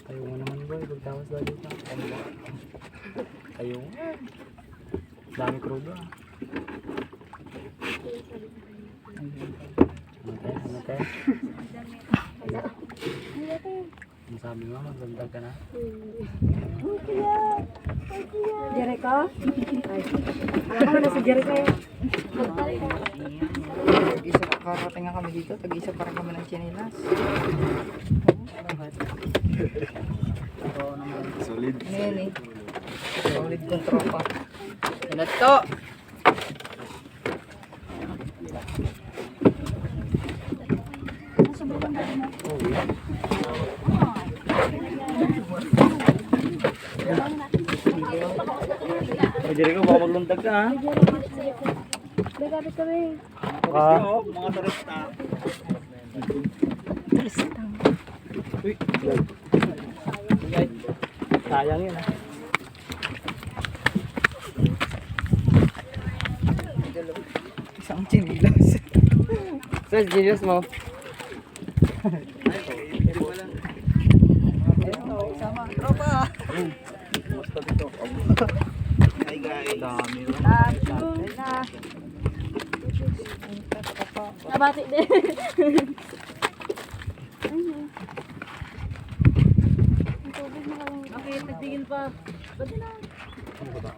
Tayo mo naman boy, pagtawas daw dito. Tayo mo. Dami krudo ah. Ano tayo? Ang sabi mo, magbandag ka na? Jericho? Ay. Alam ko na si Jericho eh. Tag-isa karating nga kami dito, tag-isa pa rin kami ng chinilas. Solid. Ano yan eh? Solid kong tropa. Yan na to! Jericho, baka maglundag ka ha? Nagkabit kami. Mga turista. Uy. Sayang yun ha. Isang chinilas. Sir, genius mo. Sama, tropa! Basta dito. Hi guys. Dami yun. Nabati din. Okay, nagtigil pa. Ba't na? Ano ba?